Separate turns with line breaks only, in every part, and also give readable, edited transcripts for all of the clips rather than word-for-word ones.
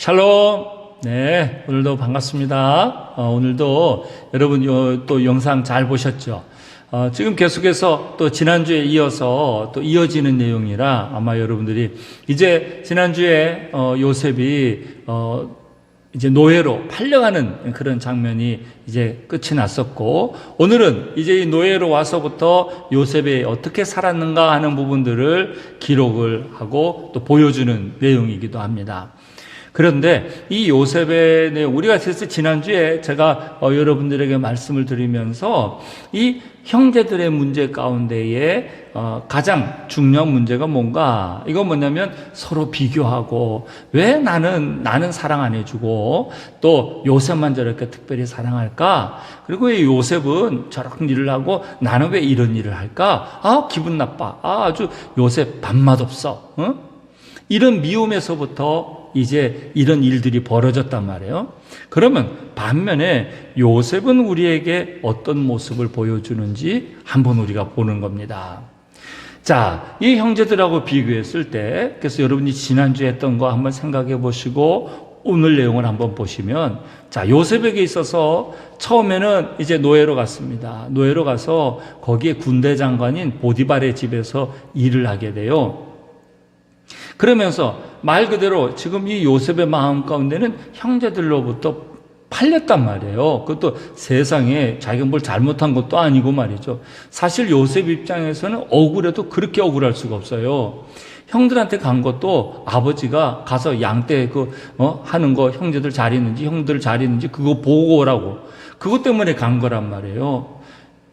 샬롬. 네, 오늘도 반갑습니다. 오늘도 여러분 또 영상 잘 보셨죠? 지금 계속해서 또 지난주에 이어서 또 이어지는 내용이라 아마 여러분들이 이제 지난주에 요셉이 이제 노예로 팔려가는 그런 장면이 이제 끝이 났었고, 오늘은 이제 이 노예로 와서부터 요셉이 어떻게 살았는가 하는 부분들을 기록을 하고 또 보여주는 내용이기도 합니다. 그런데 이 요셉의 내용, 우리가 사실 지난주에 제가 여러분들에게 말씀을 드리면서 이 형제들의 문제 가운데에 가장 중요한 문제가 뭔가, 이건 뭐냐면 서로 비교하고, 왜 나는 사랑 안 해주고 또 요셉만 저렇게 특별히 사랑할까? 그리고 왜 요셉은 저런 일을 하고 나는 왜 이런 일을 할까? 기분 나빠. 아주 요셉 밥맛 없어. 이런 미움에서부터 이제 이런 일들이 벌어졌단 말이에요. 그러면 반면에 요셉은 우리에게 어떤 모습을 보여주는지 한번 우리가 보는 겁니다. 자, 이 형제들하고 비교했을 때, 그래서 여러분이 지난주에 했던 거 한번 생각해 보시고 오늘 내용을 한번 보시면, 자, 요셉에게 있어서 처음에는 이제 노예로 갔습니다. 노예로 가서 거기에 군대 장관인 보디발의 집에서 일을 하게 돼요. 그러면서 말 그대로 지금 이 요셉의 마음 가운데는 형제들로부터 팔렸단 말이에요. 그것도 세상에 자기가 뭘 잘못한 것도 아니고 말이죠. 사실 요셉 입장에서는 억울해도 그렇게 억울할 수가 없어요. 형들한테 간 것도 아버지가 가서 양떼 하는 거 형제들 잘 있는지 형들 잘 있는지 그거 보고 오라고. 그것 때문에 간 거란 말이에요.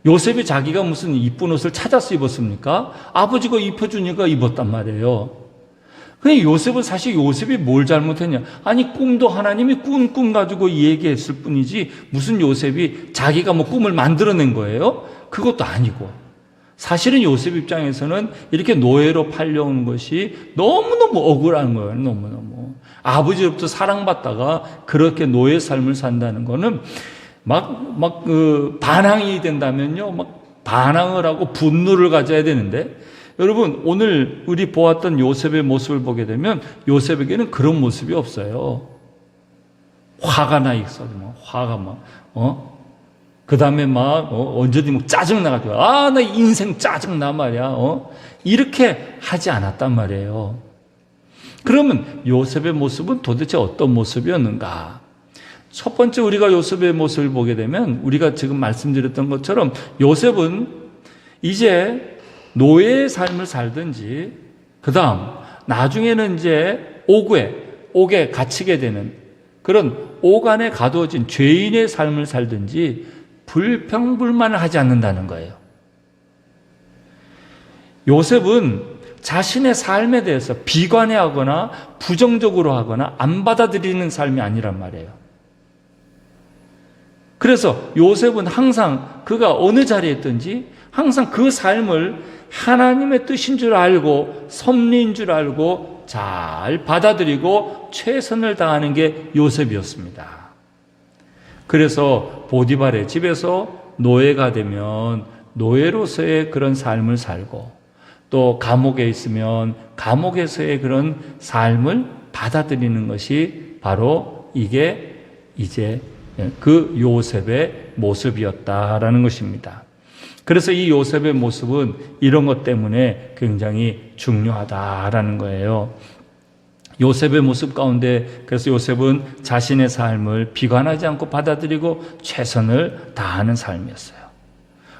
요셉이 자기가 무슨 이쁜 옷을 찾아서 입었습니까? 아버지가 입혀주니까 입었단 말이에요. 근데 요셉은 사실 요셉이 뭘 잘못했냐? 아니, 꿈도 하나님이 꾼 꿈 가지고 얘기했을 뿐이지 무슨 요셉이 자기가 뭐 꿈을 만들어낸 거예요? 그것도 아니고. 사실은 요셉 입장에서는 이렇게 노예로 팔려온 것이 너무너무 억울한 거예요. 너무너무. 아버지로부터 사랑받다가 그렇게 노예 삶을 산다는 거는 반항이 된다면요. 반항을 하고 분노를 가져야 되는데, 여러분, 오늘 우리 보았던 요셉의 모습을 보게 되면 요셉에게는 그런 모습이 없어요. 화가 나 있어도 화가 그 다음에 언제든 짜증나가지고, 나 인생 짜증나 말이야. 이렇게 하지 않았단 말이에요. 그러면 요셉의 모습은 도대체 어떤 모습이었는가? 첫 번째 우리가 요셉의 모습을 보게 되면, 우리가 지금 말씀드렸던 것처럼 요셉은 이제 노예의 삶을 살든지, 그 다음 나중에는 이제 옥에 갇히게 되는 그런 옥 안에 가두어진 죄인의 삶을 살든지 불평불만을 하지 않는다는 거예요. 요셉은 자신의 삶에 대해서 비관해하거나 부정적으로 하거나 안 받아들이는 삶이 아니란 말이에요. 그래서 요셉은 항상 그가 어느 자리에 있든지 항상 그 삶을 하나님의 뜻인 줄 알고 섭리인 줄 알고 잘 받아들이고 최선을 다하는 게 요셉이었습니다. 그래서 보디발의 집에서 노예가 되면 노예로서의 그런 삶을 살고, 또 감옥에 있으면 감옥에서의 그런 삶을 받아들이는 것이 바로 이게 이제 그 요셉의 모습이었다라는 것입니다. 그래서 이 요셉의 모습은 이런 것 때문에 굉장히 중요하다라는 거예요. 요셉의 모습 가운데, 그래서 요셉은 자신의 삶을 비관하지 않고 받아들이고 최선을 다하는 삶이었어요.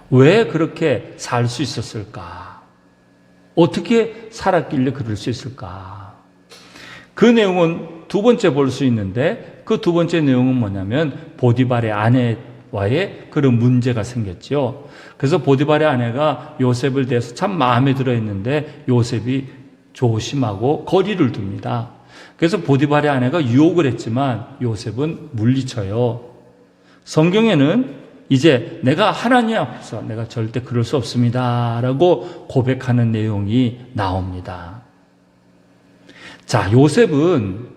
왜 그렇게 살 수 있었을까? 어떻게 살았길래 그럴 수 있을까? 그 내용은 두 번째 볼 수 있는데, 그 두 번째 내용은 뭐냐면 보디발의 아내와의 그런 문제가 생겼죠. 그래서 보디발의 아내가 요셉을 대해서 참 마음에 들어 했는데 요셉이 조심하고 거리를 둡니다. 그래서 보디발의 아내가 유혹을 했지만 요셉은 물리쳐요. 성경에는 이제 내가 하나님 앞에서 내가 절대 그럴 수 없습니다 라고 고백하는 내용이 나옵니다. 자, 요셉은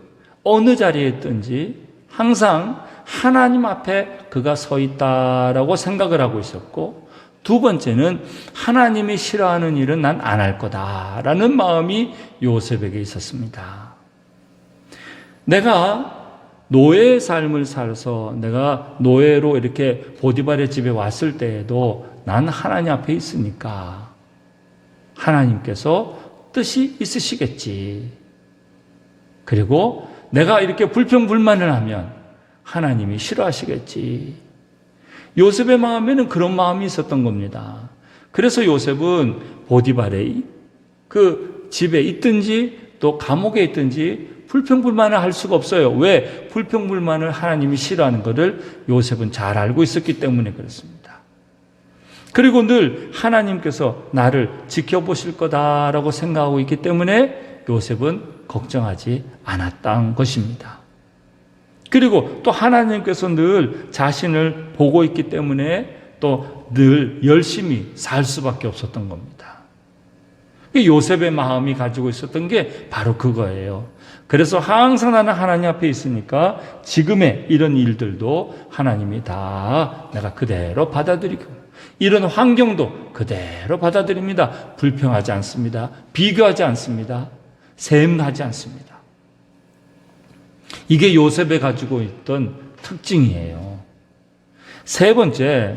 어느 자리에 있든지 항상 하나님 앞에 그가 서 있다라고 생각을 하고 있었고, 두 번째는 하나님이 싫어하는 일은 난 안 할 거다라는 마음이 요셉에게 있었습니다. 내가 노예의 삶을 살아서 내가 노예로 이렇게 보디발의 집에 왔을 때에도 난 하나님 앞에 있으니까 하나님께서 뜻이 있으시겠지. 그리고 내가 이렇게 불평불만을 하면 하나님이 싫어하시겠지. 요셉의 마음에는 그런 마음이 있었던 겁니다. 그래서 요셉은 보디발의 그 집에 있든지 또 감옥에 있든지 불평불만을 할 수가 없어요. 왜? 불평불만을 하나님이 싫어하는 것을 요셉은 잘 알고 있었기 때문에 그렇습니다. 그리고 늘 하나님께서 나를 지켜보실 거다라고 생각하고 있기 때문에 요셉은 걱정하지 않았던 것입니다. 그리고 또 하나님께서 늘 자신을 보고 있기 때문에 또 늘 열심히 살 수밖에 없었던 겁니다. 요셉의 마음이 가지고 있었던 게 바로 그거예요. 그래서 항상 나는 하나님 앞에 있으니까 지금의 이런 일들도 하나님이 다 내가 그대로 받아들이고 이런 환경도 그대로 받아들입니다. 불평하지 않습니다. 비교하지 않습니다. 셈하지 않습니다. 이게 요셉에 가지고 있던 특징이에요. 세 번째,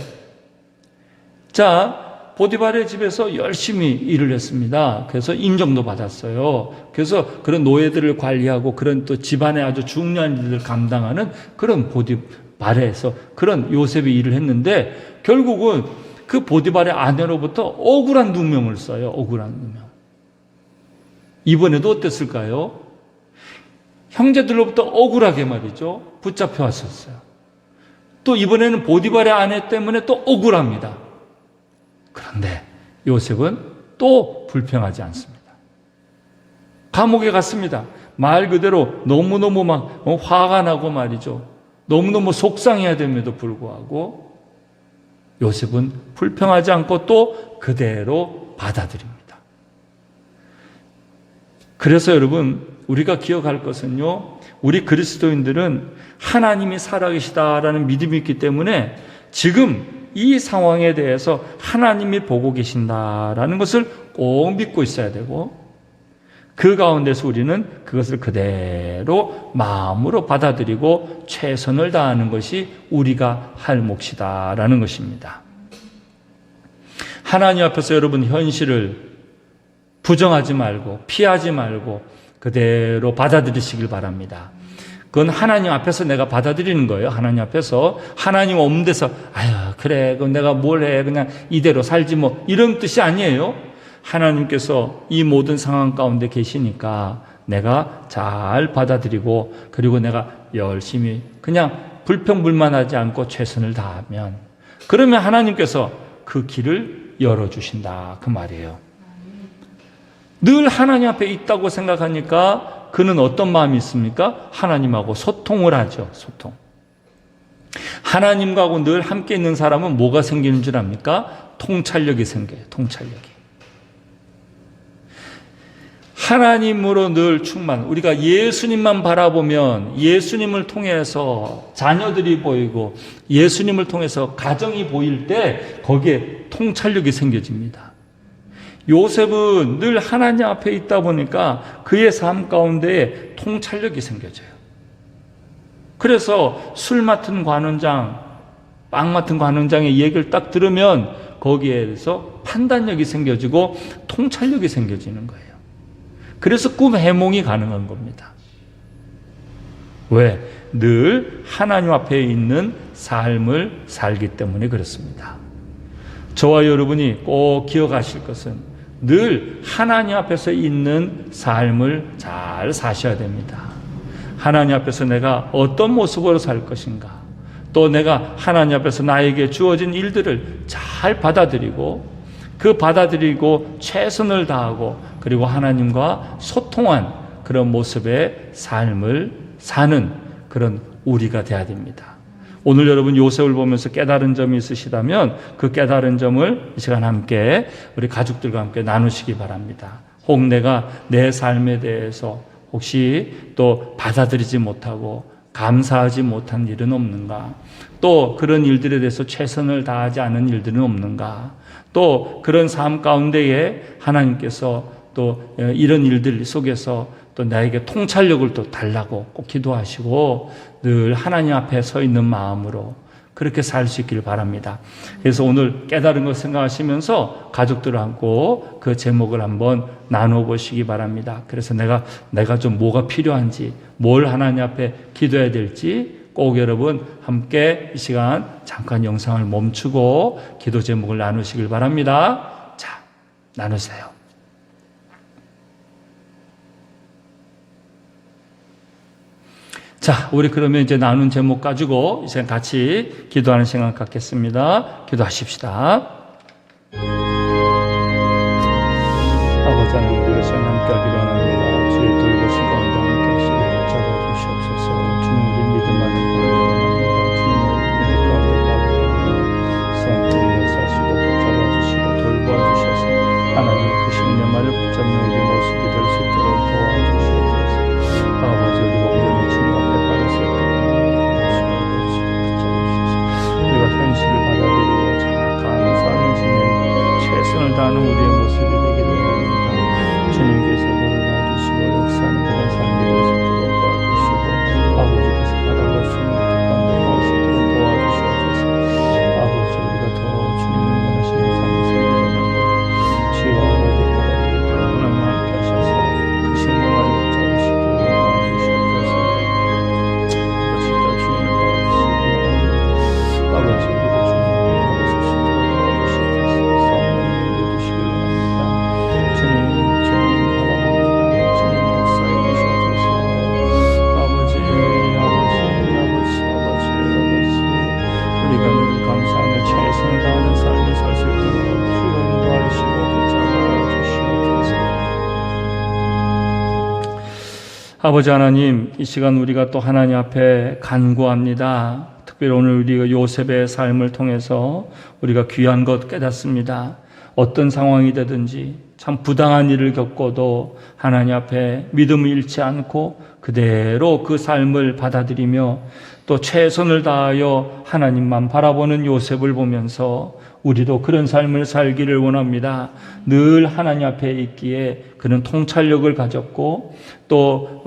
자, 보디발의 집에서 열심히 일을 했습니다. 그래서 인정도 받았어요. 그래서 그런 노예들을 관리하고 그런 또 집안의 아주 중요한 일들을 감당하는 그런 보디발에서 그런 요셉이 일을 했는데 결국은 그 보디발의 아내로부터 억울한 누명을 써요. 억울한 누명. 이번에도 어땠을까요? 형제들로부터 억울하게 말이죠. 붙잡혀 왔었어요. 또 이번에는 보디발의 아내 때문에 또 억울합니다. 그런데 요셉은 또 불평하지 않습니다. 감옥에 갔습니다. 말 그대로 너무너무 막 화가 나고 말이죠. 너무너무 속상해야 됨에도 불구하고 요셉은 불평하지 않고 또 그대로 받아들입니다. 그래서 여러분, 우리가 기억할 것은요, 우리 그리스도인들은 하나님이 살아계시다라는 믿음이 있기 때문에 지금 이 상황에 대해서 하나님이 보고 계신다라는 것을 꼭 믿고 있어야 되고 그 가운데서 우리는 그것을 그대로 마음으로 받아들이고 최선을 다하는 것이 우리가 할 몫이다라는 것입니다. 하나님 앞에서 여러분 현실을 부정하지 말고 피하지 말고 그대로 받아들이시길 바랍니다. 그건 하나님 앞에서 내가 받아들이는 거예요. 하나님 앞에서. 하나님 없는 데서 아유 그래 그럼 내가 뭘 해 그냥 이대로 살지 뭐 이런 뜻이 아니에요. 하나님께서 이 모든 상황 가운데 계시니까 내가 잘 받아들이고 그리고 내가 열심히 그냥 불평불만하지 않고 최선을 다하면 그러면 하나님께서 그 길을 열어주신다 그 말이에요. 늘 하나님 앞에 있다고 생각하니까 그는 어떤 마음이 있습니까? 하나님하고 소통을 하죠. 소통. 하나님하고 늘 함께 있는 사람은 뭐가 생기는 줄 압니까? 통찰력이 생겨요. 통찰력이. 하나님으로 늘 충만. 우리가 예수님만 바라보면 예수님을 통해서 자녀들이 보이고 예수님을 통해서 가정이 보일 때 거기에 통찰력이 생겨집니다. 요셉은 늘 하나님 앞에 있다 보니까 그의 삶 가운데에 통찰력이 생겨져요. 그래서 술 맡은 관원장, 빵 맡은 관원장의 얘기를 딱 들으면 거기에 대해서 판단력이 생겨지고 통찰력이 생겨지는 거예요. 그래서 꿈 해몽이 가능한 겁니다. 왜? 늘 하나님 앞에 있는 삶을 살기 때문에 그렇습니다. 저와 여러분이 꼭 기억하실 것은 늘 하나님 앞에서 있는 삶을 잘 사셔야 됩니다. 하나님 앞에서 내가 어떤 모습으로 살 것인가, 또 내가 하나님 앞에서 나에게 주어진 일들을 잘 받아들이고 그 받아들이고 최선을 다하고 그리고 하나님과 소통한 그런 모습의 삶을 사는 그런 우리가 돼야 됩니다. 오늘 여러분 요셉을 보면서 깨달은 점이 있으시다면 그 깨달은 점을 이 시간 함께 우리 가족들과 함께 나누시기 바랍니다. 혹 내가 내 삶에 대해서 혹시 또 받아들이지 못하고 감사하지 못한 일은 없는가? 또 그런 일들에 대해서 최선을 다하지 않은 일들은 없는가? 또 그런 삶 가운데에 하나님께서 또 이런 일들 속에서 또 나에게 통찰력을 또 달라고 꼭 기도하시고 늘 하나님 앞에 서 있는 마음으로 그렇게 살 수 있길 바랍니다. 그래서 오늘 깨달은 걸 생각하시면서 가족들하고 그 제목을 한번 나눠보시기 바랍니다. 그래서 내가 좀 뭐가 필요한지, 뭘 하나님 앞에 기도해야 될지 꼭 여러분 함께 이 시간 잠깐 영상을 멈추고 기도 제목을 나누시길 바랍니다. 자, 나누세요. 자, 우리 그러면 이제 나눈 제목 가지고 이제 같이 기도하는 시간 갖겠습니다. 기도하십시다. 아버지 하나님, 우리가 시간 함께 하기로 합니다. 주의 돌보신 가운데 함께 하시고 붙잡아 주시옵소서. 주님, 우리 믿음 안에 구하기로 합니다. 주님, 우리 믿음 가운데 가보옵니다. 성령님 역사하시고 붙잡아 주시고 돌보아 주셔서 하나님의 크신 은혜만을 붙잡는 우리 모습이 될 수 있도록 도와주시옵소서. 아버지, 우리가 온전히 주님 앞에 받았을 때 우리가 현실을 받아들이고 정확한 삶을 지내는 최선을 다하는 우리의 모습이 되기를 원합니다. 주님께서 도와주시고 역사하는 그런 삶이 될 수 있도록 도와주시고 아버지께서 바라볼 수 있는 가운데 갈 수 있도록 도와주시옵소서. 아버지, 우리가 더 주님을 원하시는 삶을 살기를 원합니다. 주여, 우리 바라보고 하나님 함께 하셔서 그 신령을 붙잡으시도록 도와주시옵소서. 아버지, 더 주님을 바라보시기 원합니다. 아버지, 우리가 주님을 바라볼 수 있도록 도와주시옵소서. 성령을 인도해주시기 원합니다. 주님 바라봅니다. 주님 역사해 주시옵소서. 아버지, 우리가 늘 감사하며 최선을 다하는 삶을 살 수 있도록 주여 인도하시고 붙잡아 주시옵소서. 아버지 하나님, 이 시간 우리가 또 하나님 앞에 간구합니다. 특별히 오늘 우리가 요셉의 삶을 통해서 우리가 귀한 것 깨닫습니다. 어떤 상황이 되든지 참 부당한 일을 겪어도 하나님 앞에 믿음을 잃지 않고 그대로 그 삶을 받아들이며 또 최선을 다하여 하나님만 바라보는 요셉을 보면서 우리도 그런 삶을 살기를 원합니다. 늘 하나님 앞에 있기에 그는 통찰력을 가졌고 또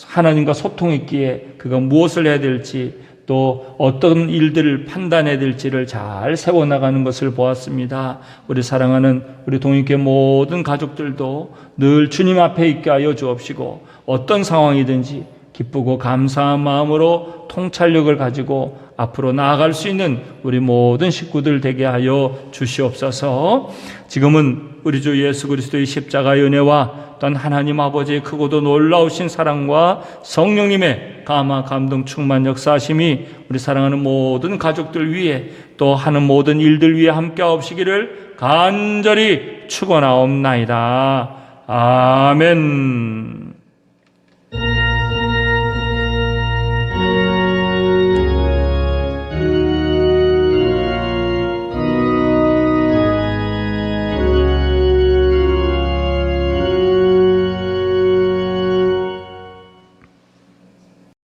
하나님과 소통했기에 그가 무엇을 해야 될지 또 어떤 일들을 판단해야 될지를 잘 세워나가는 것을 보았습니다. 우리 사랑하는 우리 동익회 모든 가족들도 늘 주님 앞에 있게 하여 주옵시고 어떤 상황이든지 기쁘고 감사한 마음으로 통찰력을 가지고 앞으로 나아갈 수 있는 우리 모든 식구들 되게 하여 주시옵소서. 지금은 우리 주 예수 그리스도의 십자가의 은혜와 또한 하나님 아버지의 크고도 놀라우신 사랑과 성령님의 감화 감동 충만 역사하심이 우리 사랑하는 모든 가족들 위에 또 하는 모든 일들 위에 함께 하옵시기를 간절히 축원하옵나이다. 아멘.